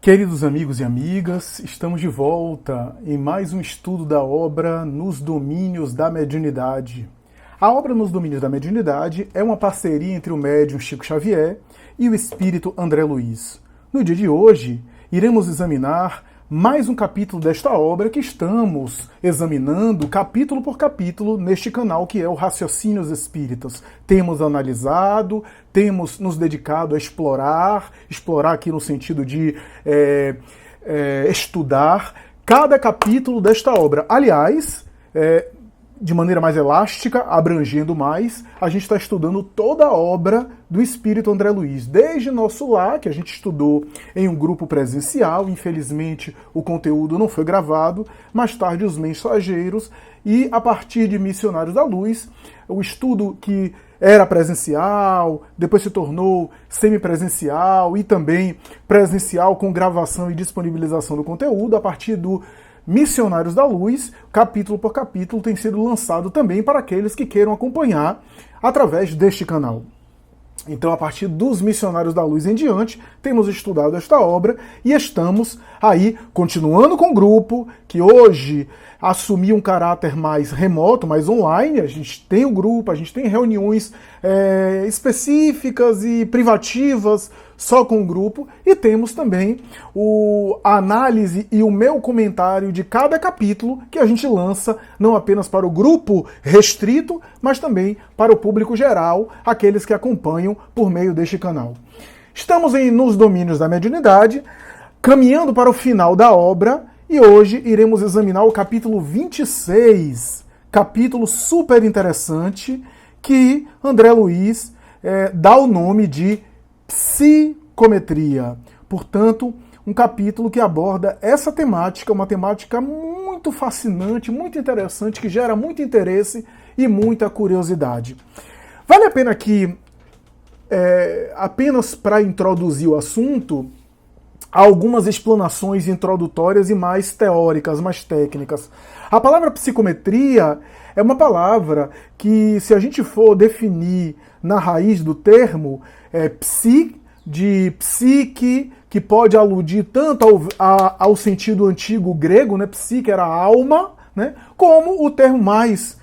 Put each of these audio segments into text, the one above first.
Queridos amigos e amigas, estamos de volta em mais um estudo da obra Nos Domínios da Mediunidade. A obra Nos Domínios da Mediunidade é uma parceria entre o médium Chico Xavier e o espírito André Luiz. No dia de hoje, iremos examinar mais um capítulo desta obra que estamos examinando capítulo por capítulo neste canal que é o Raciocínios Espíritas. Temos analisado, temos nos dedicado a explorar aqui no sentido de estudar cada capítulo desta obra. Aliás, de maneira mais elástica, abrangendo mais, a gente está estudando toda a obra do espírito André Luiz, desde nosso lar, que a gente estudou em um grupo presencial, infelizmente o conteúdo não foi gravado, mais tarde os mensageiros, e a partir de Missionários da Luz, o estudo que era presencial, depois se tornou semipresencial e também presencial com gravação e disponibilização do conteúdo, a partir do Missionários da Luz, capítulo por capítulo, tem sido lançado também para aqueles que queiram acompanhar através deste canal. Então, a partir dos Missionários da Luz em diante, temos estudado esta obra e estamos aí continuando com o grupo, que hoje assumiu um caráter mais remoto, mais online. A gente tem um grupo, a gente tem reuniões específicas e privativas só com o grupo, e temos também a análise e o meu comentário de cada capítulo que a gente lança não apenas para o grupo restrito, mas também para o público geral, aqueles que acompanham por meio deste canal. Estamos nos Domínios da Mediunidade, caminhando para o final da obra, e hoje iremos examinar o capítulo 26, capítulo super interessante, que André Luiz dá o nome de psicometria. Portanto, um capítulo que aborda essa temática, uma temática muito fascinante, muito interessante, que gera muito interesse e muita curiosidade. Vale a pena aqui, apenas para introduzir o assunto, algumas explanações introdutórias e mais teóricas, mais técnicas. A palavra psicometria é uma palavra que, se a gente for definir na raiz do termo, de psique, que pode aludir tanto ao sentido antigo grego, né, psique era alma, né, como o termo mais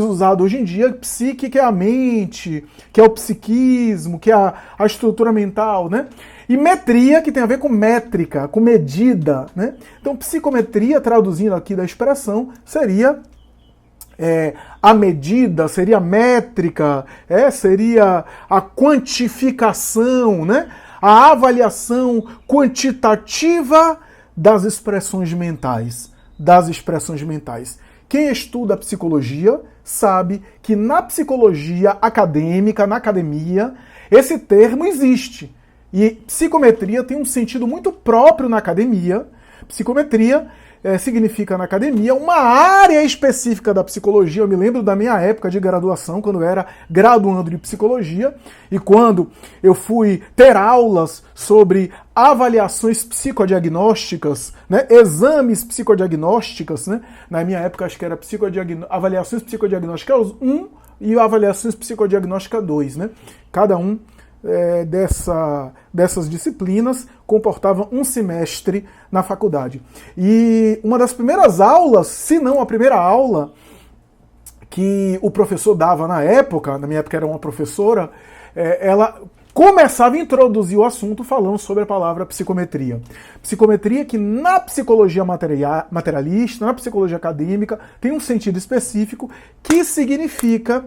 usado hoje em dia, psique, que é a mente, que é o psiquismo, que é a estrutura mental, né? E metria, que tem a ver com métrica, com medida, né? Então, psicometria, traduzindo aqui da expressão, seria a medida, seria a métrica, seria a quantificação, né? A avaliação quantitativa das expressões mentais. Quem estuda psicologia sabe que na psicologia acadêmica, na academia, esse termo existe. E psicometria tem um sentido muito próprio na academia. Psicometria significa na academia uma área específica da psicologia. Eu me lembro da minha época de graduação, quando eu era graduando de psicologia, e quando eu fui ter aulas sobre avaliações psicodiagnósticas, né, exames psicodiagnósticas, né, na minha época acho que era avaliações psicodiagnósticas 1 e avaliações psicodiagnósticas 2, né, cada um dessas disciplinas comportava um semestre na faculdade. E uma das primeiras aulas, se não a primeira aula, que o professor dava na minha época era uma professora, ela começava a introduzir o assunto falando sobre a palavra psicometria. Psicometria que na psicologia materialista, na psicologia acadêmica, tem um sentido específico que significa,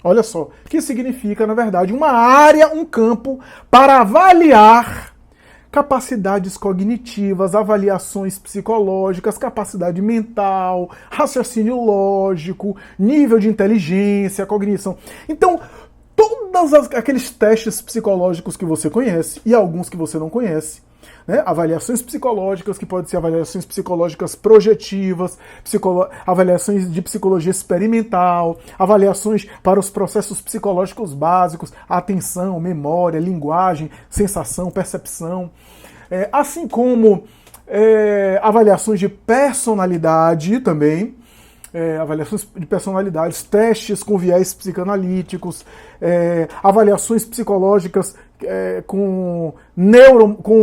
olha só, que significa, na verdade, uma área, um campo para avaliar capacidades cognitivas, avaliações psicológicas, capacidade mental, raciocínio lógico, nível de inteligência, cognição. Então, todos aqueles testes psicológicos que você conhece e alguns que você não conhece, né? Avaliações psicológicas, que podem ser avaliações psicológicas projetivas, avaliações de psicologia experimental, avaliações para os processos psicológicos básicos, atenção, memória, linguagem, sensação, percepção, assim como avaliações de personalidade também, avaliações de personalidades, testes com viés psicanalíticos, avaliações psicológicas com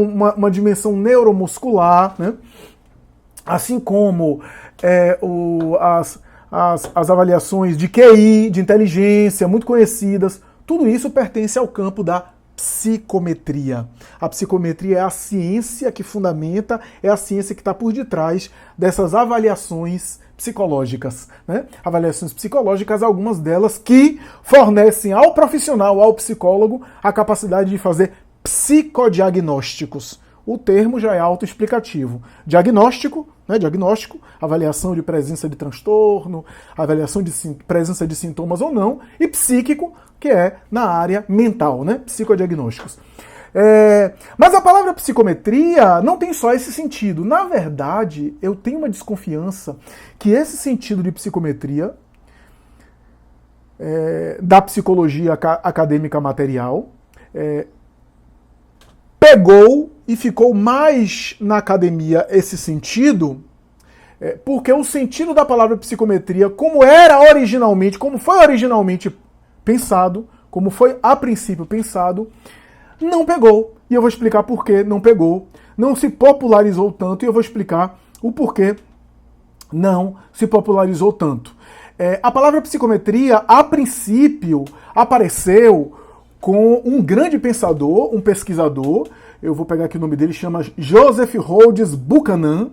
uma dimensão neuromuscular, né? Assim como as avaliações de QI, de inteligência, muito conhecidas, tudo isso pertence ao campo da psicometria. A psicometria é a ciência que fundamenta, é a ciência que está por detrás dessas avaliações psicológicas, né? Avaliações psicológicas, algumas delas que fornecem ao profissional, ao psicólogo, a capacidade de fazer psicodiagnósticos. O termo já é autoexplicativo. Diagnóstico, né? Diagnóstico, avaliação de presença de transtorno, avaliação de presença de sintomas ou não, e psíquico, que é na área mental, né? Psicodiagnósticos. Mas a palavra psicometria não tem só esse sentido. Na verdade, eu tenho uma desconfiança que esse sentido de psicometria da psicologia acadêmica material pegou e ficou mais na academia esse sentido, porque o sentido da palavra psicometria, como foi originalmente pensado, como foi a princípio pensado, não pegou. E eu vou explicar por que não pegou. Não se popularizou tanto e eu vou explicar o porquê não se popularizou tanto. A palavra psicometria, a princípio, apareceu com um grande pensador, um pesquisador, eu vou pegar aqui o nome dele, chama Joseph Rhodes Buchanan,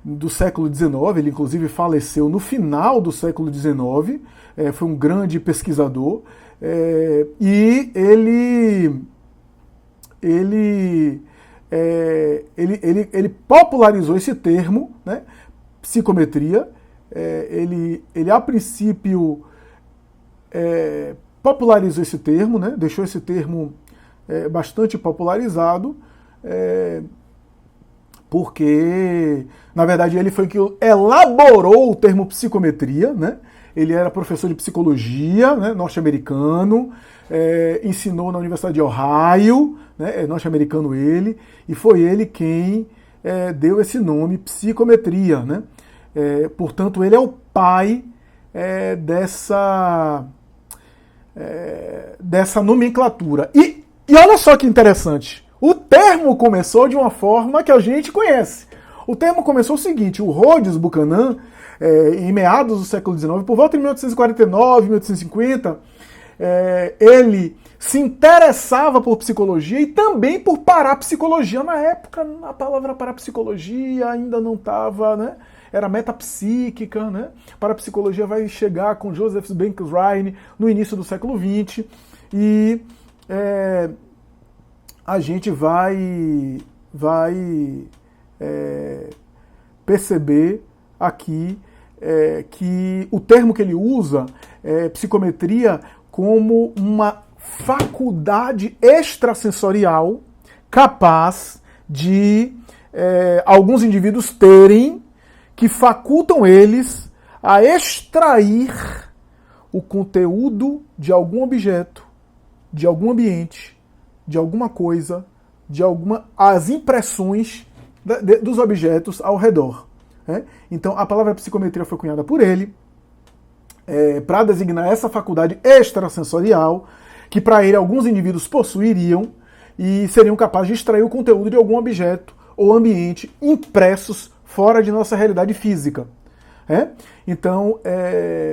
do século XIX, ele inclusive faleceu no final do século XIX, foi um grande pesquisador, e ele popularizou esse termo, né, psicometria. Ele a princípio popularizou esse termo, né, deixou esse termo bastante popularizado, porque, na verdade, ele foi que elaborou o termo psicometria, né? Ele era professor de psicologia, né, norte-americano, ensinou na Universidade de Ohio, né, norte-americano ele, e foi ele quem deu esse nome, psicometria, né? Portanto, ele é o pai dessa nomenclatura. E olha só que interessante, o termo começou de uma forma que a gente conhece. O termo começou o seguinte: o Rhodes Buchanan, em meados do século XIX, por volta de 1849, 1850, ele se interessava por psicologia e também por parapsicologia. Na época, a palavra parapsicologia ainda não estava, né? Era metapsíquica, né? Parapsicologia vai chegar com Joseph Banks Rhine no início do século XX e a gente vai perceber aqui que o termo que ele usa é psicometria como uma faculdade extrasensorial capaz de alguns indivíduos terem, que facultam eles a extrair o conteúdo de algum objeto, de algum ambiente, de alguma coisa, as impressões dos objetos ao redor. Então, a palavra psicometria foi cunhada por ele para designar essa faculdade extrasensorial que, para ele, alguns indivíduos possuiriam e seriam capazes de extrair o conteúdo de algum objeto ou ambiente impressos fora de nossa realidade física. Então,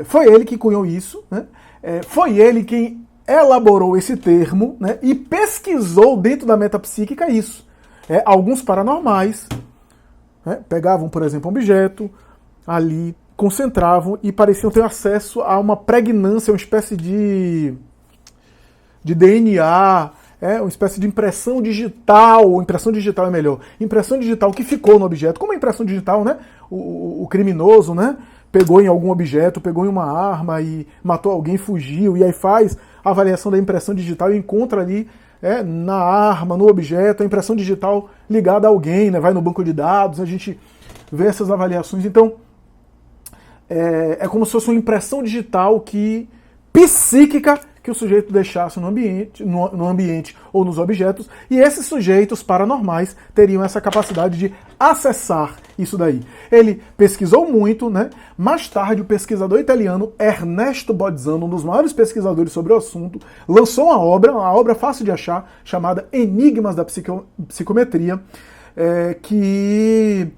foi ele que cunhou isso, né? Foi ele quem elaborou esse termo, né? E pesquisou dentro da metapsíquica isso. Alguns paranormais pegavam, por exemplo, um objeto, ali concentravam e pareciam ter acesso a uma pregnância, uma espécie de DNA, uma espécie de impressão digital é melhor, impressão digital que ficou no objeto. Como a impressão digital, né? O criminoso, né? Pegou em algum objeto, pegou em uma arma e matou alguém, fugiu, e aí faz a avaliação da impressão digital e encontra ali na arma, no objeto, a impressão digital ligada a alguém, né? Vai no banco de dados, a gente vê essas avaliações. Então, é como se fosse uma impressão digital psíquica que o sujeito deixasse no ambiente ou nos objetos, e esses sujeitos paranormais teriam essa capacidade de acessar isso daí. Ele pesquisou muito, né? Mais tarde, o pesquisador italiano Ernesto Bolzano, um dos maiores pesquisadores sobre o assunto, lançou uma obra fácil de achar, chamada Enigmas da Psicometria, que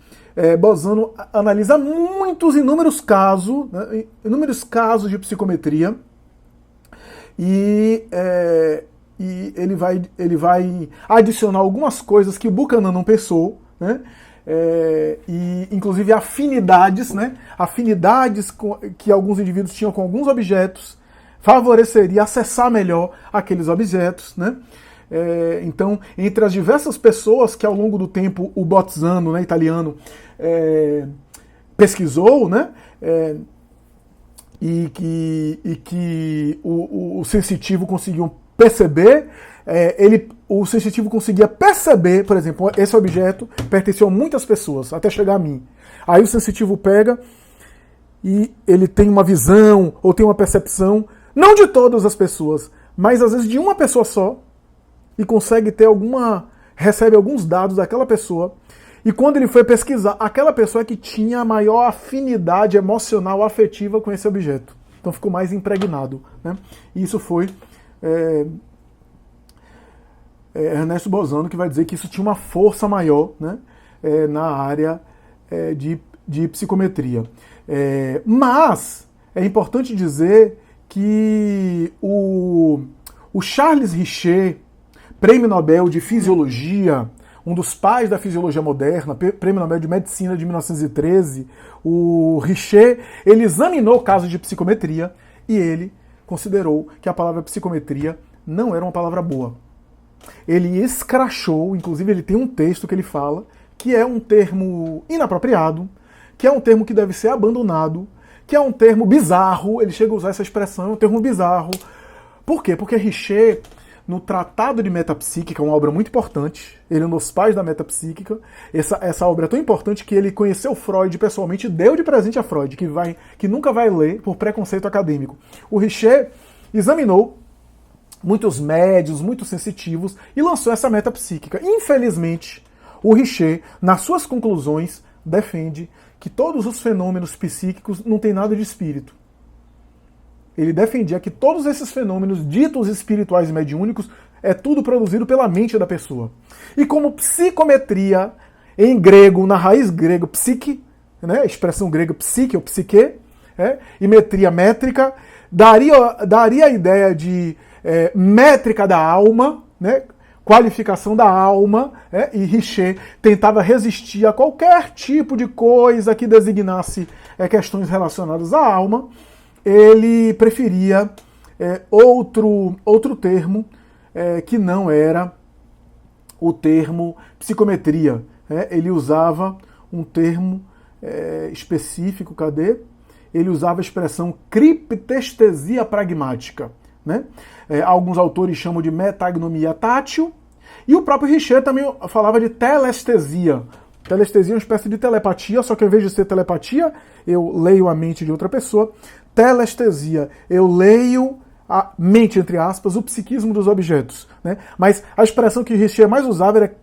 Bolzano analisa inúmeros casos, né? Inúmeros casos de psicometria, e ele vai adicionar algumas coisas que o Buchanan não pensou, né? E inclusive afinidades, né? Afinidades que alguns indivíduos tinham com alguns objetos favoreceria acessar melhor aqueles objetos, né? Então, entre as diversas pessoas que ao longo do tempo o Bolzano, né, italiano, pesquisou, né? E que o sensitivo conseguiu perceber, o sensitivo conseguia perceber, por exemplo, esse objeto pertenceu a muitas pessoas, até chegar a mim. Aí o sensitivo pega e ele tem uma visão, ou tem uma percepção, não de todas as pessoas, mas às vezes de uma pessoa só, e consegue ter recebe alguns dados daquela pessoa, e quando ele foi pesquisar, aquela pessoa é que tinha a maior afinidade emocional, afetiva com esse objeto. Então ficou mais impregnado, né? E isso foi Ernesto Bolzano que vai dizer que isso tinha uma força maior, né? Na área de psicometria. Mas é importante dizer que o Charles Richer, prêmio Nobel de Fisiologia, um dos pais da fisiologia moderna, prêmio Nobel de Medicina de 1913, o Richer, ele examinou casos de psicometria e ele considerou que a palavra psicometria não era uma palavra boa. Ele escrachou, inclusive ele tem um texto que ele fala, que é um termo inapropriado, que é um termo que deve ser abandonado, que é um termo bizarro, ele chega a usar essa expressão, é um termo bizarro. Por quê? Porque Richer, no Tratado de Metapsíquica, uma obra muito importante, ele é um dos pais da metapsíquica, essa obra é tão importante que ele conheceu Freud pessoalmente e deu de presente a Freud, que nunca vai ler por preconceito acadêmico. O Richer examinou muitos médiuns, muitos sensitivos, e lançou essa metapsíquica. Infelizmente, o Richer, nas suas conclusões, defende que todos os fenômenos psíquicos não têm nada de espírito. Ele defendia que todos esses fenômenos ditos espirituais e mediúnicos é tudo produzido pela mente da pessoa. E como psicometria, em grego, na raiz grega, psique, né, a expressão grega psique ou psique, e metria métrica, daria a ideia de métrica da alma, né, qualificação da alma, e Richer tentava resistir a qualquer tipo de coisa que designasse questões relacionadas à alma. Ele preferia outro termo que não era o termo psicometria. Ele usava um termo específico, cadê? Ele usava a expressão criptestesia pragmática, né? Alguns autores chamam de metagnomia tátil, e o próprio Richer também falava de telestesia. Telestesia é uma espécie de telepatia, só que ao invés de ser telepatia, eu leio a mente de outra pessoa. Telestesia, eu leio a mente, entre aspas, o psiquismo dos objetos, né? Mas a expressão que Richer mais usava era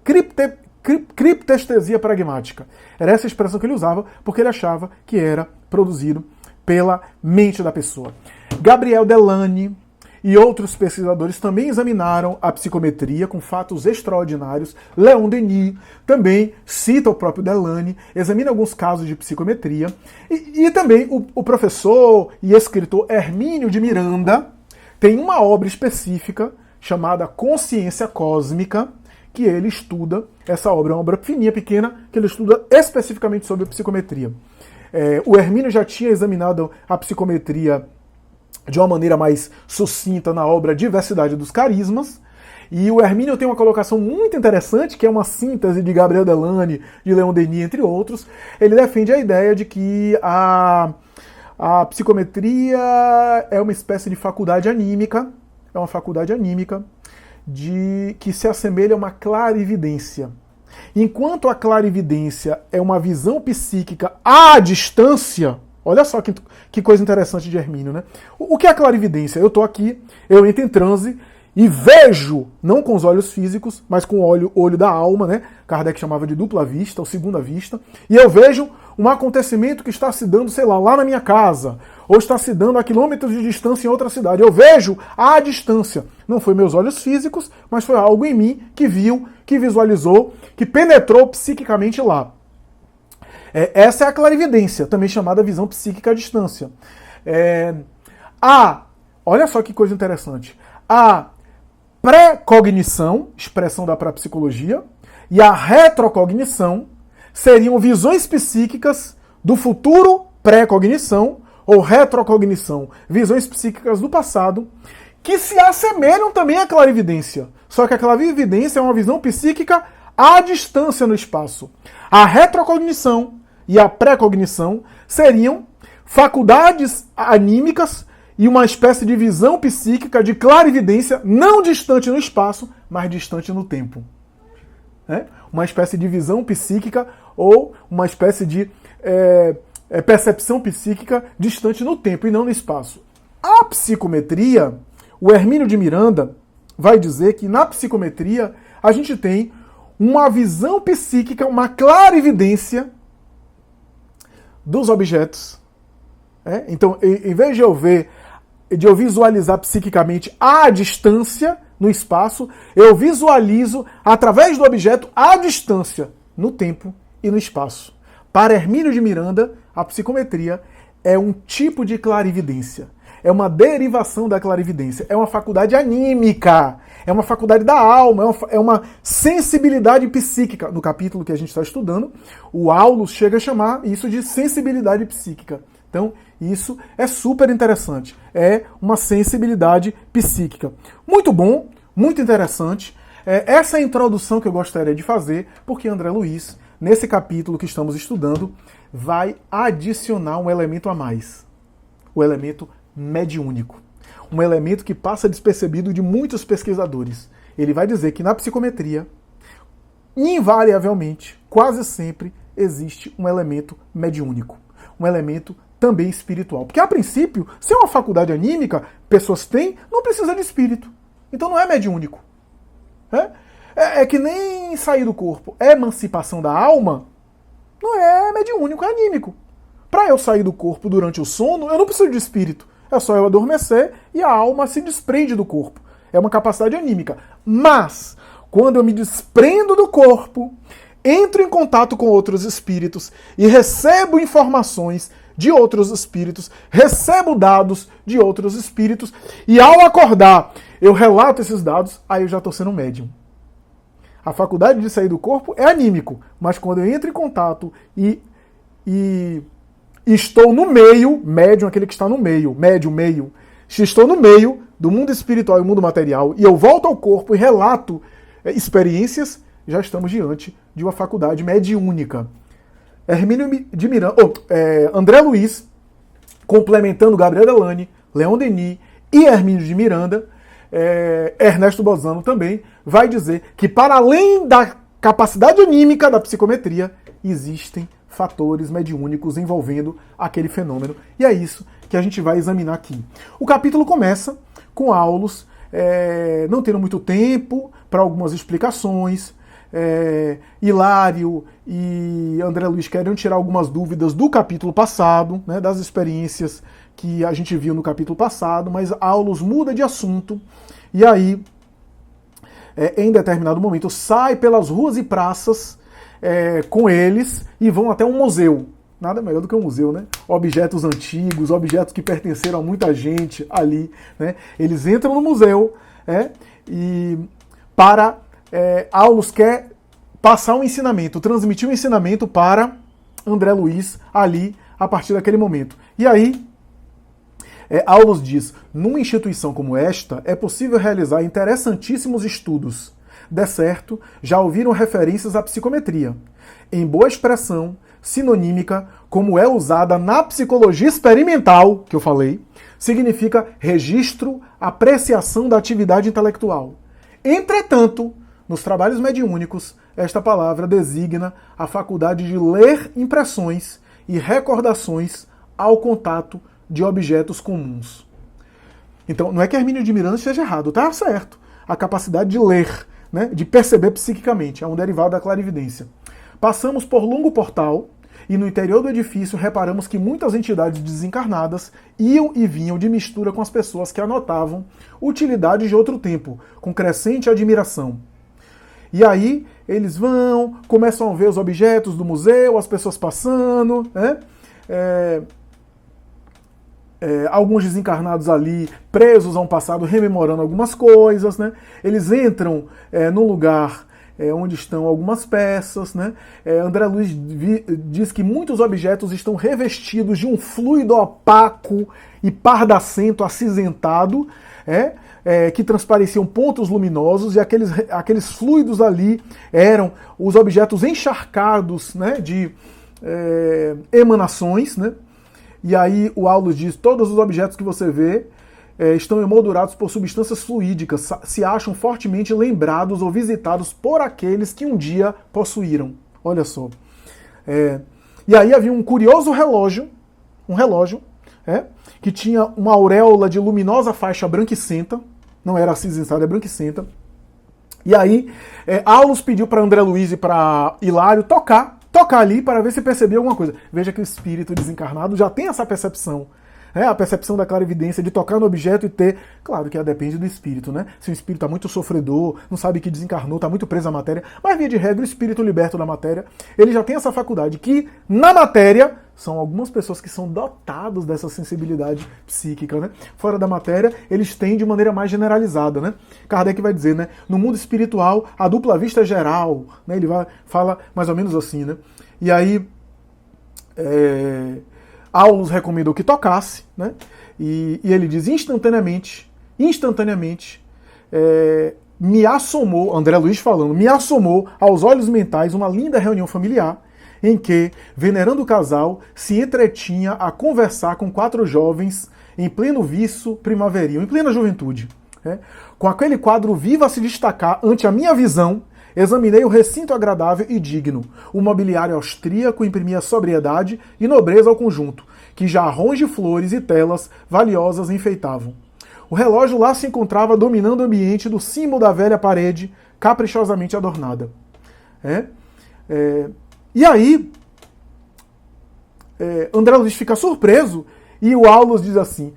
criptestesia pragmática. Era essa expressão que ele usava porque ele achava que era produzido pela mente da pessoa. Gabriel Delany e outros pesquisadores também examinaram a psicometria com fatos extraordinários. Leon Denis também cita o próprio Delany, examina alguns casos de psicometria. E também o professor e escritor Hermínio de Miranda tem uma obra específica chamada Consciência Cósmica, que ele estuda. Essa obra é uma obra fininha, pequena, que ele estuda especificamente sobre a psicometria. O Hermínio já tinha examinado a psicometria de uma maneira mais sucinta na obra Diversidade dos Carismas, e o Hermínio tem uma colocação muito interessante, que é uma síntese de Gabriel Delany, de Leon Denis, entre outros. Ele defende a ideia de que a psicometria é uma espécie de faculdade anímica, que se assemelha a uma clarividência. Enquanto a clarividência é uma visão psíquica à distância, Olha só que coisa interessante de Hermínio, né? O que é a clarividência? Eu estou aqui, eu entro em transe e vejo, não com os olhos físicos, mas com o olho da alma, né? Kardec chamava de dupla vista, ou segunda vista, e eu vejo um acontecimento que está se dando, sei lá na minha casa, ou está se dando a quilômetros de distância em outra cidade. Eu vejo à distância. Não foi meus olhos físicos, mas foi algo em mim que viu, que visualizou, que penetrou psiquicamente lá. Essa é a clarividência, também chamada visão psíquica à distância. Olha só que coisa interessante. A pré-cognição, expressão da parapsicologia, e a retrocognição seriam visões psíquicas do futuro, pré-cognição, ou retrocognição, visões psíquicas do passado, que se assemelham também à clarividência. Só que a clarividência é uma visão psíquica à distância no espaço. A retrocognição e a pré-cognição seriam faculdades anímicas e uma espécie de visão psíquica de clarividência não distante no espaço, mas distante no tempo. Uma espécie de visão psíquica ou uma espécie de percepção psíquica distante no tempo e não no espaço. A psicometria, o Hermínio de Miranda vai dizer que na psicometria a gente tem uma visão psíquica, uma clarividência dos objetos. Então, em vez de eu visualizar psiquicamente à distância no espaço, eu visualizo através do objeto à distância no tempo e no espaço. Para Hermínio de Miranda, a psicometria é um tipo de clarividência. É uma derivação da clarividência. É uma faculdade anímica. É uma faculdade da alma. É uma sensibilidade psíquica. No capítulo que a gente está estudando, o Aulus chega a chamar isso de sensibilidade psíquica. Então, isso é super interessante. É uma sensibilidade psíquica. Muito bom, muito interessante. Essa é a introdução que eu gostaria de fazer, porque André Luiz, nesse capítulo que estamos estudando, vai adicionar um elemento a mais. O elemento mediúnico. Um elemento que passa despercebido de muitos pesquisadores. Ele vai dizer que na psicometria, invariavelmente, quase sempre, existe um elemento mediúnico. Um elemento também espiritual. Porque, a princípio, se é uma faculdade anímica, pessoas têm, não precisa de espírito. Então não é mediúnico. É que nem sair do corpo. É emancipação da alma, não é mediúnico, é anímico. Para eu sair do corpo durante o sono, eu não preciso de espírito. É só eu adormecer e a alma se desprende do corpo. É uma capacidade anímica. Mas, quando eu me desprendo do corpo, entro em contato com outros espíritos e recebo informações de outros espíritos, recebo dados de outros espíritos, e ao acordar eu relato esses dados, aí eu já estou sendo médium. A faculdade de sair do corpo é anímico, mas quando eu entro em contato e estou no meio, médium aquele que está no meio, médium, meio, se estou no meio do mundo espiritual e mundo material, e eu volto ao corpo e relato experiências, já estamos diante de uma faculdade mediúnica. Hermínio de Miranda, André Luiz, complementando Gabriel Delany, Leon Denis e Hermínio de Miranda, Ernesto Bozano também vai dizer que, para além da capacidade anímica da psicometria, existem fatores mediúnicos envolvendo aquele fenômeno. E é isso que a gente vai examinar aqui. O capítulo começa com Aulus não tendo muito tempo para algumas explicações. Hilário e André Luiz querem tirar algumas dúvidas do capítulo passado, né, das experiências que a gente viu no capítulo passado, mas Aulus muda de assunto e aí, em determinado momento, sai pelas ruas e praças com eles e vão até um museu. Nada melhor do que um museu, né? Objetos antigos, objetos que pertenceram a muita gente ali, né? Eles entram no museu e para... Aulus quer passar um ensinamento, transmitir um ensinamento para André Luiz ali, a partir daquele momento. E aí, Aulus diz, numa instituição como esta, é possível realizar interessantíssimos estudos. De certo, já ouviram referências à psicometria, em boa expressão, sinonímica, como é usada na psicologia experimental, que eu falei, significa registro, apreciação da atividade intelectual. Entretanto, nos trabalhos mediúnicos, esta palavra designa a faculdade de ler impressões e recordações ao contato de objetos comuns. Então, não é que Hermínio de Miranda esteja errado, tá certo. A capacidade de ler, né, de perceber psiquicamente, é um derivado da clarividência. Passamos por longo portal e no interior do edifício reparamos que muitas entidades desencarnadas iam e vinham de mistura com as pessoas que anotavam utilidades de outro tempo, com crescente admiração. E aí eles vão, começam a ver os objetos do museu, as pessoas passando, né? Alguns desencarnados ali, presos a um passado, rememorando algumas coisas, né? Eles entram num lugar onde estão algumas peças, né? André Luiz diz que muitos objetos estão revestidos de um fluido opaco e pardacento, acinzentado, que transpareciam pontos luminosos, e aqueles fluidos ali eram os objetos encharcados, né, de emanações, né? E aí o Aulus diz: todos os objetos que você vê estão emoldurados por substâncias fluídicas, se acham fortemente lembrados ou visitados por aqueles que um dia possuíram. Olha só. E aí havia um curioso relógio, que tinha uma auréola de luminosa faixa branquicenta, não era acinzentada, é branquicenta. E aí Aulus pediu para André Luiz e para Hilário tocar ali para ver se percebia alguma coisa. Veja que o espírito desencarnado já tem essa percepção. A percepção da clarividência de tocar no objeto e ter... Claro que depende do espírito, né? Se o espírito está muito sofredor, não sabe que desencarnou, está muito preso à matéria, mas via de regra o espírito liberto da matéria, ele já tem essa faculdade que na matéria são algumas pessoas que são dotados dessa sensibilidade psíquica, né? Fora da matéria, eles têm de maneira mais generalizada, né? Kardec vai dizer, né? No mundo espiritual, a dupla vista é geral, né? Ele fala mais ou menos assim, né? E aí... Aulus recomendou que tocasse, né? E ele diz: instantaneamente, me assomou, André Luiz falando, me assomou aos olhos mentais uma linda reunião familiar, em que, venerando o casal, se entretinha a conversar com 4 jovens em pleno viço primaveril, em plena juventude. Com aquele quadro vivo a se destacar ante a minha visão, examinei o recinto agradável e digno. O mobiliário austríaco imprimia sobriedade e nobreza ao conjunto, que jarrões de flores e telas valiosas enfeitavam. O relógio lá se encontrava dominando o ambiente do símbolo da velha parede, caprichosamente adornada. E aí, André Luiz fica surpreso e o Aulus diz assim: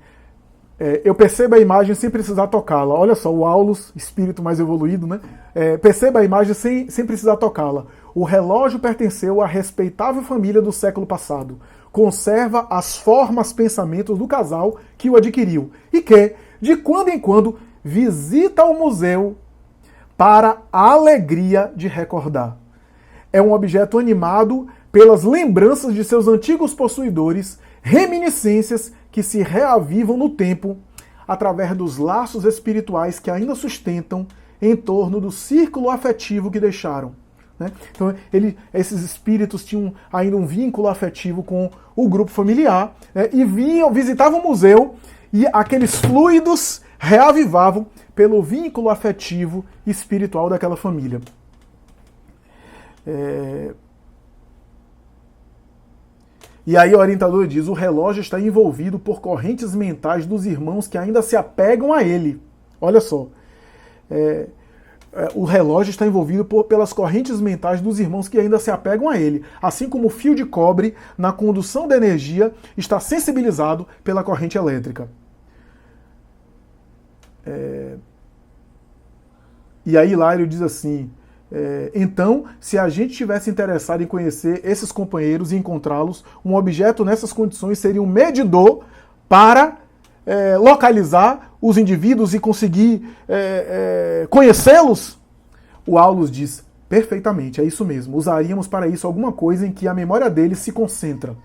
eu percebo a imagem sem precisar tocá-la. Olha só, o Aulus, espírito mais evoluído, né? Perceba a imagem sem precisar tocá-la. O relógio pertenceu à respeitável família do século passado. Conserva as formas, pensamentos do casal que o adquiriu e que, de quando em quando, visita o museu para a alegria de recordar. É um objeto animado pelas lembranças de seus antigos possuidores, reminiscências que se reavivam no tempo através dos laços espirituais que ainda sustentam em torno do círculo afetivo que deixaram. Então, esses espíritos tinham ainda um vínculo afetivo com o grupo familiar, e visitavam o museu e aqueles fluidos reavivavam pelo vínculo afetivo e espiritual daquela família. E aí o orientador diz: o relógio está envolvido por correntes mentais dos irmãos que ainda se apegam a ele. Olha só. O relógio está envolvido pelas correntes mentais dos irmãos que ainda se apegam a ele. Assim como o fio de cobre, na condução da energia, está sensibilizado pela corrente elétrica. E aí Hilário diz assim: então, se a gente tivesse interessado em conhecer esses companheiros e encontrá-los, um objeto nessas condições seria um medidor para localizar os indivíduos e conseguir conhecê-los? O Aulus diz: perfeitamente, é isso mesmo. Usaríamos para isso alguma coisa em que a memória deles se concentra.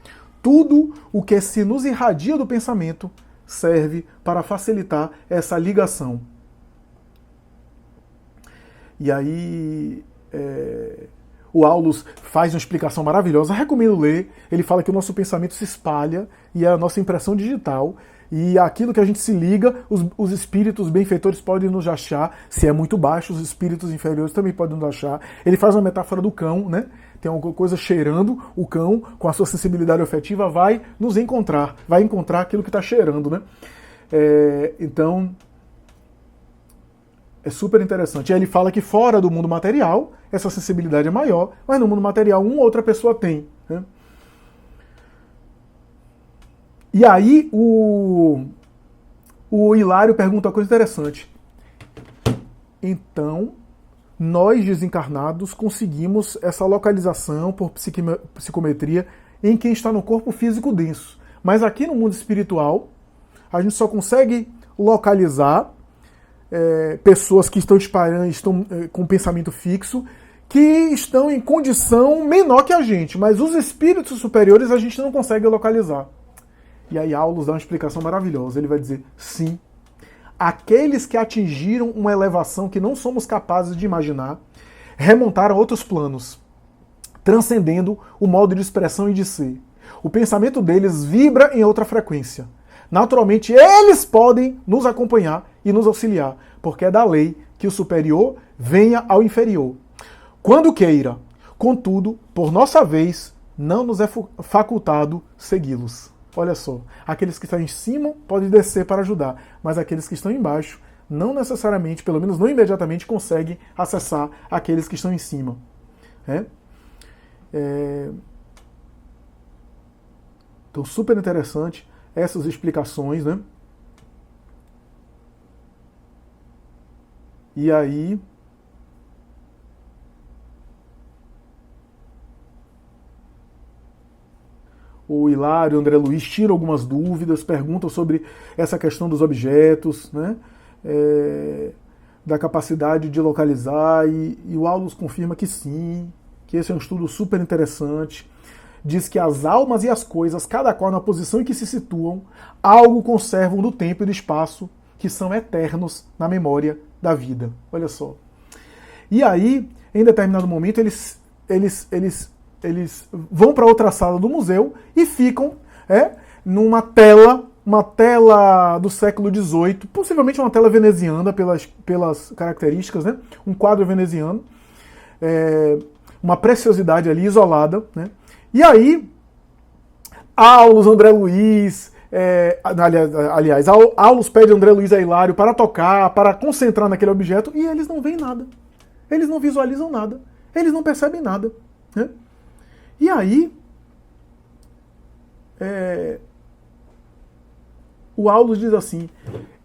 Tudo o que se nos irradia do pensamento serve para facilitar essa ligação. E aí o Aulus faz uma explicação maravilhosa, recomendo ler. Ele fala que o nosso pensamento se espalha e é a nossa impressão digital. E aquilo que a gente se liga, os espíritos benfeitores podem nos achar. Se é muito baixo, os espíritos inferiores também podem nos achar. Ele faz uma metáfora do cão, né? tem alguma coisa cheirando, o cão, com a sua sensibilidade afetiva, vai nos encontrar, vai encontrar aquilo que está cheirando, né? Então, é super interessante. E aí ele fala que fora do mundo material, essa sensibilidade é maior, mas no mundo material, uma ou outra pessoa tem, né? E aí o Hilário pergunta uma coisa interessante. Então, nós desencarnados conseguimos essa localização por psicometria em quem está no corpo físico denso. Mas aqui no mundo espiritual, a gente só consegue localizar pessoas que estão com pensamento fixo, que estão em condição menor que a gente. Mas os espíritos superiores a gente não consegue localizar. E aí Aulus dá uma explicação maravilhosa. Ele vai dizer, sim, aqueles que atingiram uma elevação que não somos capazes de imaginar, remontaram a outros planos, transcendendo o modo de expressão e de ser. O pensamento deles vibra em outra frequência. Naturalmente, eles podem nos acompanhar e nos auxiliar, porque é da lei que o superior venha ao inferior, quando queira. Contudo, por nossa vez, não nos é facultado segui-los. Olha só, aqueles que estão em cima podem descer para ajudar, mas aqueles que estão embaixo não necessariamente, pelo menos não imediatamente, conseguem acessar aqueles que estão em cima. Então, super interessante essas explicações, né? E aí, o Hilário, o André Luiz tiram algumas dúvidas, perguntam sobre essa questão dos objetos, né? Da capacidade de localizar, e o Aulus confirma que sim, que esse é um estudo super interessante. Diz que as almas e as coisas, cada qual na posição em que se situam, algo conservam do tempo e do espaço, que são eternos na memória da vida. Olha só. E aí, em determinado momento, eles vão para outra sala do museu e ficam numa tela, uma tela do século XVIII, possivelmente uma tela veneziana pelas características, né? Um quadro veneziano, uma preciosidade ali isolada, né? E aí, Aulus, André Luiz, aliás, Aulus pede André Luiz a Hilário para tocar, para concentrar naquele objeto, e eles não veem nada. Eles não visualizam nada. Eles não percebem nada, né? E aí, o Aulus diz assim: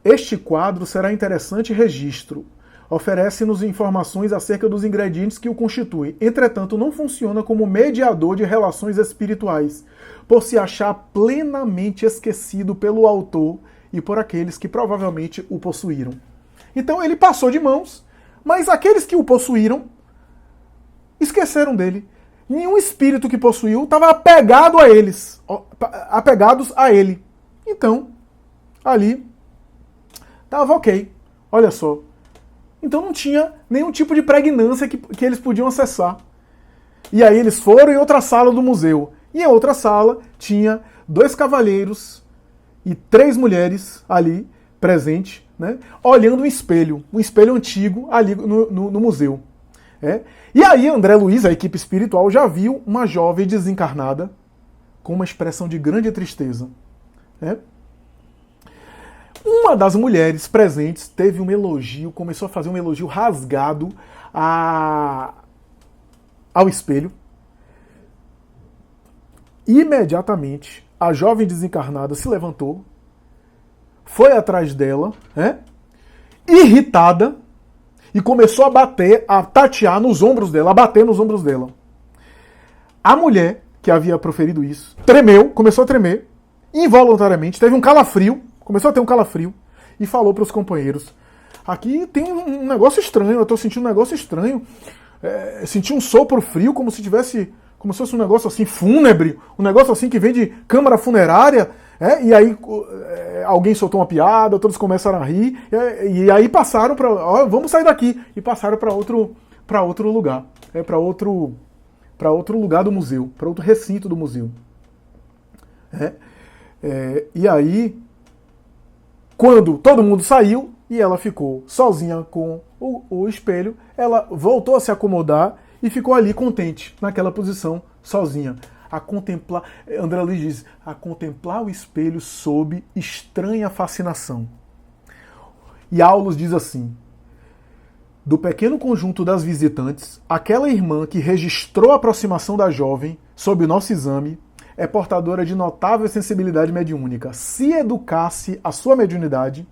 este quadro será interessante registro. Oferece-nos informações acerca dos ingredientes que o constituem. Entretanto, não funciona como mediador de relações espirituais, por se achar plenamente esquecido pelo autor e por aqueles que provavelmente o possuíram. Então ele passou de mãos, mas aqueles que o possuíram esqueceram dele. Nenhum espírito que possuiu estava apegado a eles, apegados a ele. Então, ali, estava ok. Olha só. Então não tinha nenhum tipo de pregnância que eles podiam acessar. E aí eles foram em outra sala do museu. E em outra sala tinha 2 cavalheiros e 3 mulheres ali presentes, né, olhando um espelho antigo ali no museu. E aí André Luiz, a equipe espiritual, já viu uma jovem desencarnada com uma expressão de grande tristeza. Uma das mulheres presentes teve um elogio, começou a fazer um elogio rasgado ao espelho. Imediatamente, a jovem desencarnada se levantou, foi atrás dela, irritada, e começou a bater, a tatear nos ombros dela, a bater nos ombros dela. A mulher que havia proferido isso tremeu, começou a tremer, involuntariamente, teve um calafrio, começou a ter um calafrio, e falou para os companheiros: aqui tem um negócio estranho, eu estou sentindo um negócio estranho, senti um sopro frio, como se fosse um negócio assim fúnebre, um negócio assim que vem de câmara funerária, e aí alguém soltou uma piada, todos começaram a rir, e aí passaram para, vamos sair daqui, e passaram para outro lugar, para outro lugar do museu, para outro recinto do museu. E aí, quando todo mundo saiu e ela ficou sozinha com o espelho, ela voltou a se acomodar e ficou ali contente, naquela posição, sozinha. A contemplar, André Luiz diz, a contemplar o espelho sob estranha fascinação. E Aulus diz assim: do pequeno conjunto das visitantes, aquela irmã que registrou a aproximação da jovem sob o nosso exame é portadora de notável sensibilidade mediúnica. Se educasse a sua mediunidade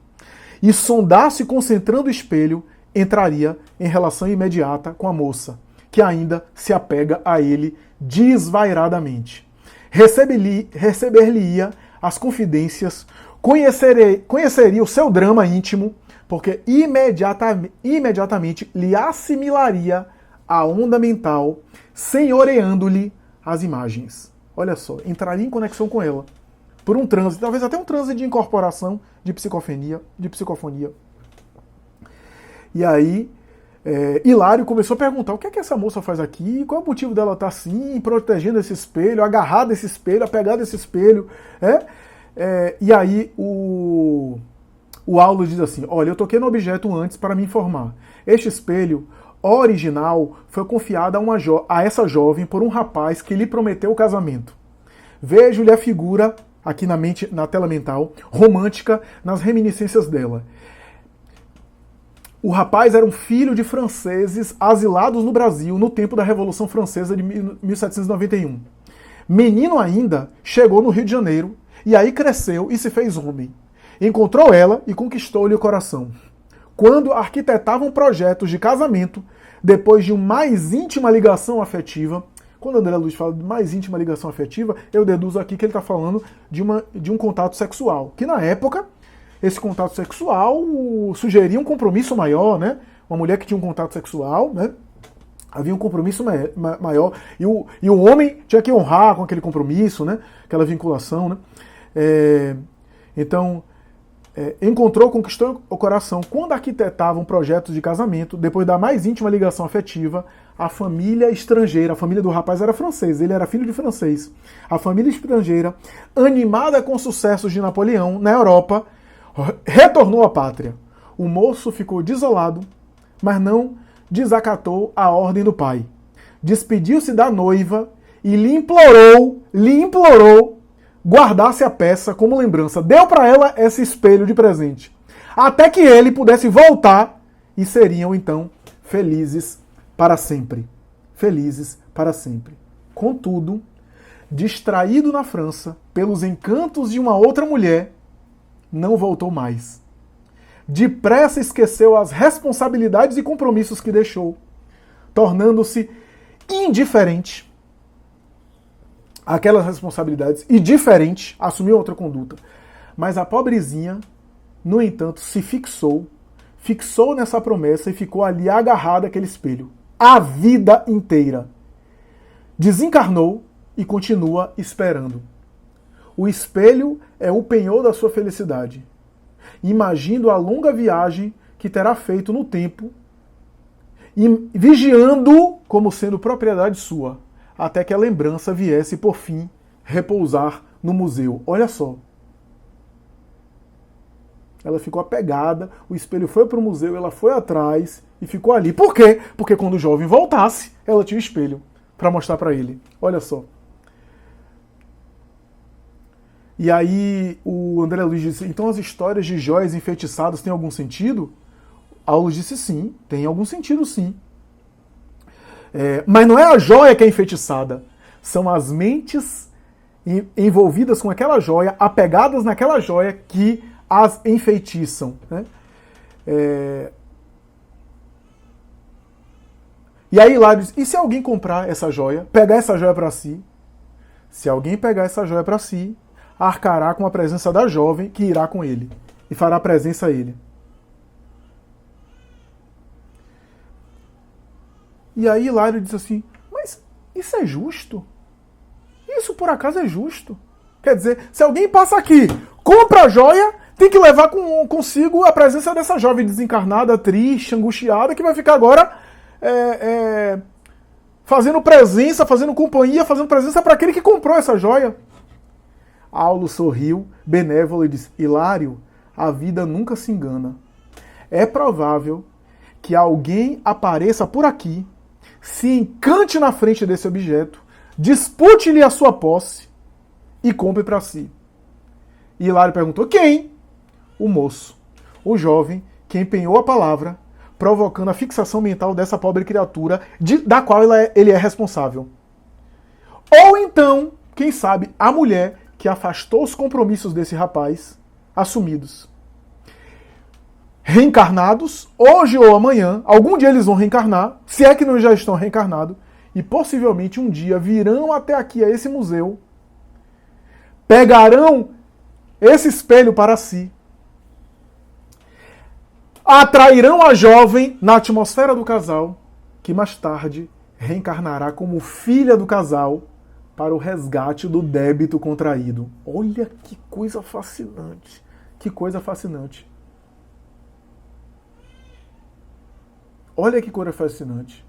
e sondasse concentrando o espelho, entraria em relação imediata com a moça, que ainda se apega a ele desvairadamente. Receber-lhe-ia as confidências, conheceria o seu drama íntimo, porque imediatamente lhe assimilaria a onda mental, senhoreando-lhe as imagens. Olha só, entraria em conexão com ela, por um transe, talvez até um transe de incorporação, de psicofonia. E aí, Hilário começou a perguntar: o que é que essa moça faz aqui? Qual é o motivo dela estar assim, protegendo esse espelho, agarrada a esse espelho, apegada a esse espelho? E aí o Aulus diz assim: olha, eu toquei no objeto antes para me informar. Este espelho original foi confiado a essa jovem por um rapaz que lhe prometeu o casamento. Vejo-lhe a figura, aqui na tela mental, romântica, nas reminiscências dela. O rapaz era um filho de franceses asilados no Brasil no tempo da Revolução Francesa de 1791. Menino ainda, chegou no Rio de Janeiro e aí cresceu e se fez homem. Encontrou ela e conquistou-lhe o coração. Quando arquitetavam projetos de casamento, depois de uma mais íntima ligação afetiva, quando André Luiz fala de mais íntima ligação afetiva, eu deduzo aqui que ele está falando de um contato sexual, que na época esse contato sexual sugeria um compromisso maior, né? Uma mulher que tinha um contato sexual, né? Havia um compromisso maior, e o homem tinha que honrar com aquele compromisso, né? Aquela vinculação, né? Então, encontrou, conquistou o coração. Quando arquitetavam projetos de casamento, depois da mais íntima ligação afetiva, a família estrangeira, a família do rapaz era francês, ele era filho de francês. A família estrangeira, animada com sucessos de Napoleão na Europa, retornou à pátria. O moço ficou desolado, mas não desacatou a ordem do pai. Despediu-se da noiva e lhe implorou guardasse a peça como lembrança. Deu para ela esse espelho de presente, até que ele pudesse voltar e seriam então felizes para sempre. Felizes para sempre. Contudo, distraído na França pelos encantos de uma outra mulher, não voltou mais. Depressa esqueceu as responsabilidades e compromissos que deixou, tornando-se indiferente àquelas responsabilidades e diferente, assumiu outra conduta. Mas a pobrezinha, no entanto, se fixou nessa promessa e ficou ali agarrada àquele espelho a vida inteira. Desencarnou e continua esperando. O espelho é o penhor da sua felicidade. Imagino a longa viagem que terá feito no tempo, e vigiando como sendo propriedade sua, até que a lembrança viesse, por fim, repousar no museu. Olha só. Ela ficou apegada, o espelho foi para o museu, ela foi atrás e ficou ali. Por quê? Porque quando o jovem voltasse, ela tinha o espelho para mostrar para ele. Olha só. E aí o André Luiz disse: então as histórias de joias enfeitiçadas têm algum sentido? Aulus disse: sim, tem algum sentido sim. Mas não é a joia que é enfeitiçada, são as mentes envolvidas com aquela joia, apegadas naquela joia, que as enfeitiçam. Né? E aí Hilário diz: e se alguém comprar essa joia, pegar essa joia para si? Se alguém pegar essa joia para si, arcará com a presença da jovem que irá com ele e fará presença a ele. E aí Hilário diz assim: mas isso é justo? Isso por acaso é justo? Quer dizer, se alguém passa aqui, compra a joia, tem que levar consigo a presença dessa jovem desencarnada, triste, angustiada, que vai ficar agora fazendo presença, fazendo companhia, fazendo presença para aquele que comprou essa joia. Aulus sorriu, benévolo, e disse: Hilário, a vida nunca se engana. É provável que alguém apareça por aqui, se encante na frente desse objeto, dispute-lhe a sua posse e compre para si. E Hilário perguntou: quem? O moço, o jovem que empenhou a palavra, provocando a fixação mental dessa pobre criatura, da qual ele é responsável. Ou então, quem sabe, a mulher que afastou os compromissos desse rapaz assumidos. Reencarnados, hoje ou amanhã, algum dia eles vão reencarnar, se é que não já estão reencarnados, e possivelmente um dia virão até aqui a esse museu, pegarão esse espelho para si, atrairão a jovem na atmosfera do casal, que mais tarde reencarnará como filha do casal para o resgate do débito contraído. Olha que coisa fascinante. Que coisa fascinante. Olha que coisa fascinante.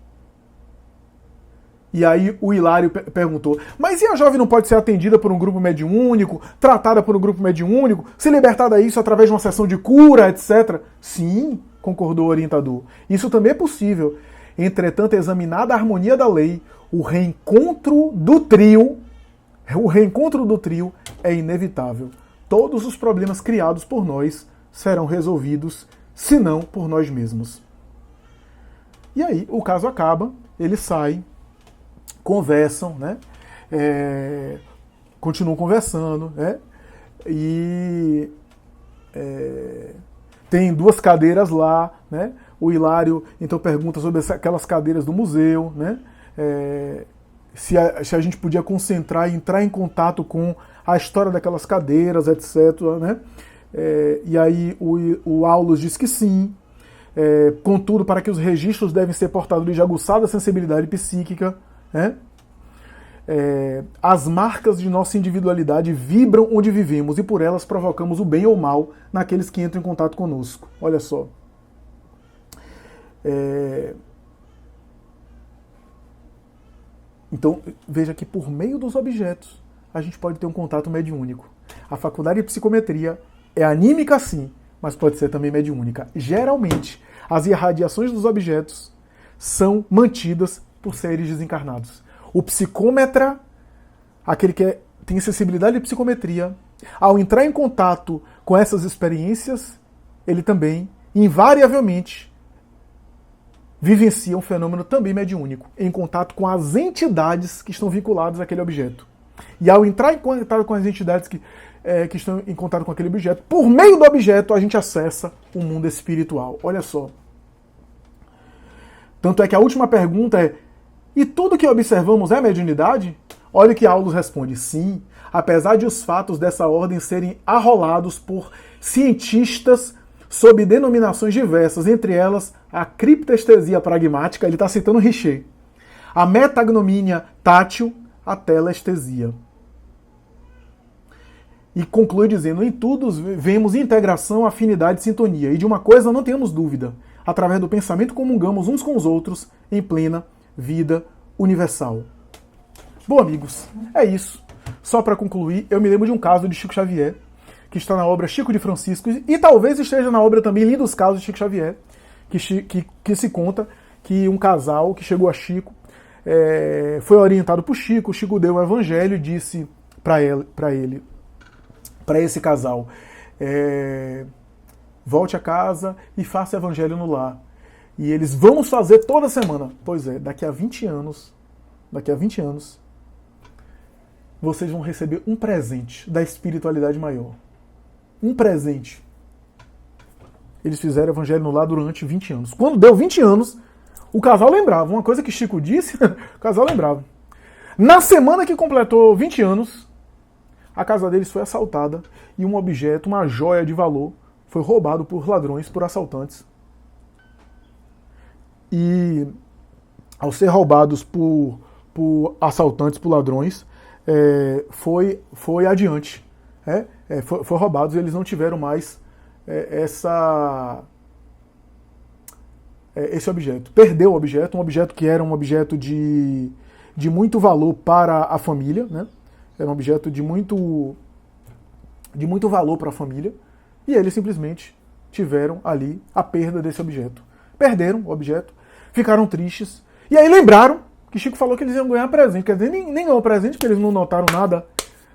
E aí o Hilário perguntou: mas e a jovem não pode ser atendida por um grupo mediúnico, tratada por um grupo mediúnico, se libertada disso através de uma sessão de cura, etc? Sim, concordou o orientador. Isso também é possível. Entretanto, examinada a harmonia da lei, o reencontro do trio é inevitável. Todos os problemas criados por nós serão resolvidos, se não por nós mesmos. E aí o caso acaba, eles saem, conversam, né? Continuam conversando, né? E tem duas cadeiras lá, né? O Hilário então pergunta sobre aquelas cadeiras do museu, né? Se a gente podia concentrar e entrar em contato com a história daquelas cadeiras, etc. Né? E aí o Aulus diz que sim. Contudo, para que os registros devem ser portadores de aguçada sensibilidade psíquica, né? As marcas de nossa individualidade vibram onde vivemos e por elas provocamos o bem ou o mal naqueles que entram em contato conosco. Olha só. Então, veja que por meio dos objetos a gente pode ter um contato mediúnico. A faculdade de psicometria é anímica sim, mas pode ser também mediúnica. Geralmente, as irradiações dos objetos são mantidas por seres desencarnados. O psicômetra, aquele que tem sensibilidade de psicometria, ao entrar em contato com essas experiências, ele também, invariavelmente, vivencia um fenômeno também mediúnico, em contato com as entidades que estão vinculadas àquele objeto. E ao entrar em contato com as entidades que estão em contato com aquele objeto, por meio do objeto a gente acessa o mundo espiritual. Olha só. Tanto é que a última pergunta é: e tudo que observamos é mediunidade? Olha o que Aulus responde: sim, apesar de os fatos dessa ordem serem arrolados por cientistas sob denominações diversas, entre elas a criptestesia pragmática, ele está citando Richer, a metagnomínia tátil, a telestesia. E conclui dizendo: em tudo vemos integração, afinidade e sintonia, e de uma coisa não temos dúvida: através do pensamento comungamos uns com os outros em plena vida universal. Bom, amigos, é isso. Só para concluir, eu me lembro de um caso de Chico Xavier, que está na obra Chico de Francisco, e talvez esteja na obra também Lindos Casos de Chico Xavier, que se conta que um casal que chegou a Chico foi orientado por Chico. O Chico deu o evangelho e disse para esse casal: volte a casa e faça evangelho no lar. E eles: vamos fazer toda semana. Pois é, daqui a 20 anos, vocês vão receber um presente da espiritualidade maior. Um presente. Eles fizeram evangelho no lar durante 20 anos. Quando deu 20 anos, o casal lembrava. Uma coisa que Chico disse, o casal lembrava. Na semana que completou 20 anos, a casa deles foi assaltada e um objeto, uma joia de valor, foi roubado por ladrões, por assaltantes. E ao ser roubados por assaltantes, por ladrões, foi adiante. Foi roubados e eles não tiveram mais esse objeto. Perdeu o objeto, um objeto que era um objeto de muito valor para a família, né? Era um objeto de muito valor para a família, e eles simplesmente tiveram ali a perda desse objeto. Perderam o objeto, ficaram tristes, E aí lembraram que Chico falou que eles iam ganhar presente. Quer dizer, nem ganhou presente, porque eles não notaram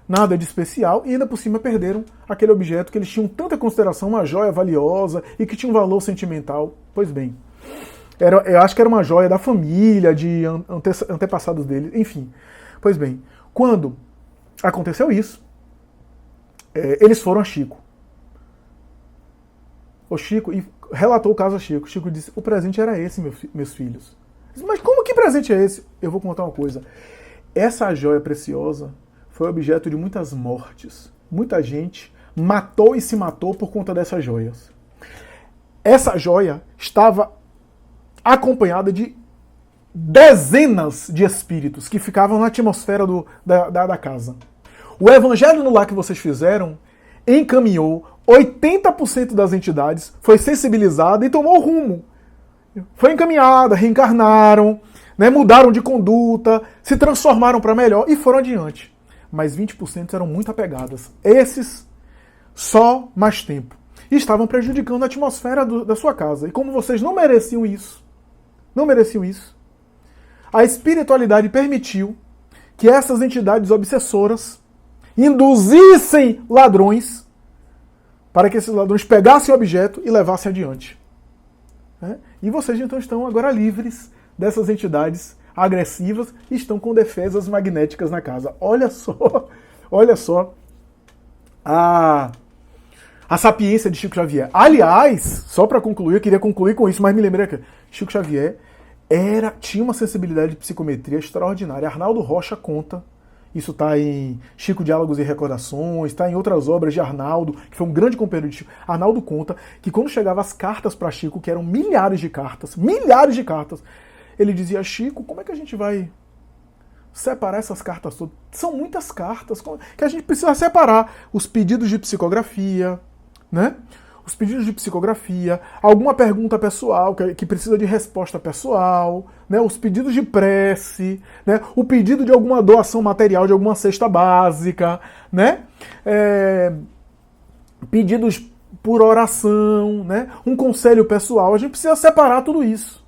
nada de especial, e ainda por cima perderam aquele objeto que eles tinham tanta consideração, uma joia valiosa e que tinha um valor sentimental. Pois bem, eu acho que era uma joia da família, de antepassados deles, enfim. Pois bem, quando aconteceu isso, eles foram a Chico. O Chico, e relatou o caso a Chico. Chico disse, o presente era esse, meus filhos. Mas como que presente é esse? Eu vou contar uma coisa. Essa joia preciosa foi objeto de muitas mortes. Muita gente matou e se matou por conta dessas joias. Essa joia estava acompanhada de dezenas de espíritos que ficavam na atmosfera da casa. O evangelho no lar que vocês fizeram encaminhou 80% das entidades, foi sensibilizada e tomou rumo. Foi encaminhada, reencarnaram, né, mudaram de conduta, se transformaram para melhor e foram adiante. Mas 20% eram muito apegadas. Esses, só mais tempo. E estavam prejudicando a atmosfera da sua casa. E como vocês não mereciam isso, a espiritualidade permitiu que essas entidades obsessoras induzissem ladrões para que esses ladrões pegassem o objeto e levassem adiante. E vocês então estão agora livres dessas entidades agressivas e estão com defesas magnéticas na casa. Olha só a sapiência de Chico Xavier. Aliás, só para concluir, eu queria concluir com isso, mas me lembrei que Chico Xavier tinha uma sensibilidade de psicometria extraordinária. Arnaldo Rocha conta, isso está em Chico Diálogos e Recordações, está em outras obras de Arnaldo, que foi um grande companheiro de Chico. Arnaldo conta que quando chegavam as cartas para Chico, que eram milhares de cartas, ele dizia, Chico, como é que a gente vai separar essas cartas todas? São muitas cartas que a gente precisa separar. Os pedidos de psicografia, né? Os pedidos de psicografia, alguma pergunta pessoal que precisa de resposta pessoal, né? Os pedidos de prece, né? O pedido de alguma doação material, de alguma cesta básica, né? Pedidos por oração, né? Um conselho pessoal. A gente precisa separar tudo isso.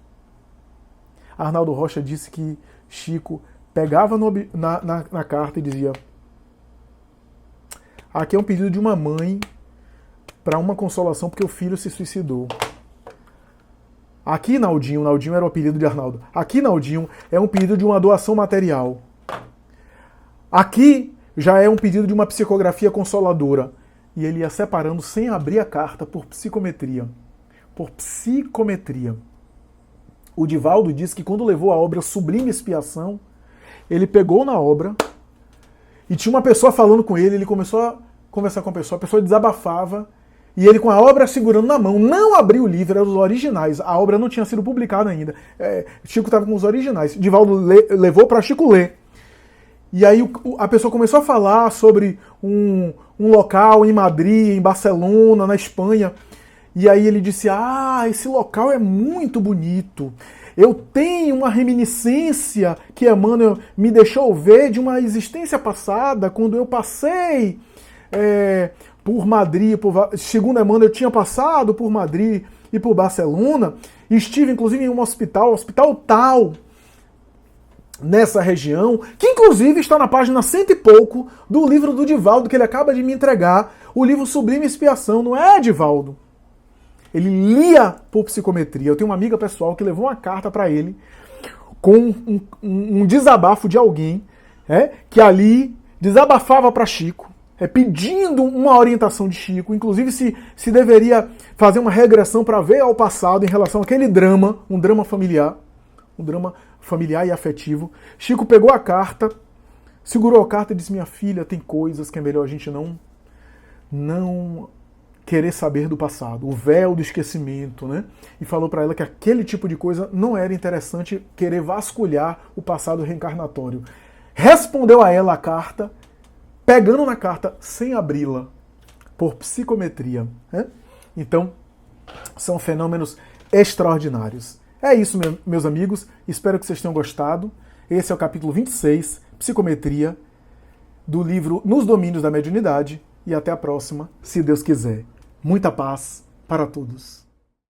Arnaldo Rocha disse que Chico pegava na carta e dizia, aqui é um pedido de uma mãe para uma consolação porque o filho se suicidou. Aqui, Naldinho era o apelido de Arnaldo. Aqui, Naldinho, é um pedido de uma doação material. Aqui já é um pedido de uma psicografia consoladora. E ele ia separando sem abrir a carta por psicometria. Por psicometria. O Divaldo diz que quando levou a obra Sublime Expiação, ele pegou na obra e tinha uma pessoa falando com ele, ele começou a conversar com a pessoa desabafava, e ele com a obra segurando na mão, não abriu o livro, eram os originais, a obra não tinha sido publicada ainda. Chico estava com os originais, Divaldo levou para Chico ler. E aí a pessoa começou a falar sobre um local em Madrid, em Barcelona, na Espanha. E aí ele disse, esse local é muito bonito. Eu tenho uma reminiscência que Emmanuel me deixou ver de uma existência passada, quando eu passei por Madrid, segundo Emmanuel, eu tinha passado por Madrid e por Barcelona, e estive inclusive em um hospital tal, nessa região, que inclusive está na página 100 e pouco do livro do Divaldo, que ele acaba de me entregar, o livro Sublime Expiação, não é, Divaldo? Ele lia por psicometria. Eu tenho uma amiga pessoal que levou uma carta para ele com um desabafo de alguém que ali desabafava para Chico, pedindo uma orientação de Chico, inclusive se deveria fazer uma regressão para ver ao passado em relação àquele drama, um drama familiar e afetivo. Chico pegou a carta, segurou a carta e disse, minha filha, tem coisas que é melhor a gente não querer saber do passado, o véu do esquecimento, né? E falou para ela que aquele tipo de coisa não era interessante querer vasculhar o passado reencarnatório. Respondeu a ela a carta, pegando na carta sem abri-la, por psicometria, né? Então, são fenômenos extraordinários. É isso, meus amigos, espero que vocês tenham gostado. Esse é o capítulo 26, Psicometria, do livro Nos Domínios da Mediunidade, e até a próxima, se Deus quiser. Muita paz para todos.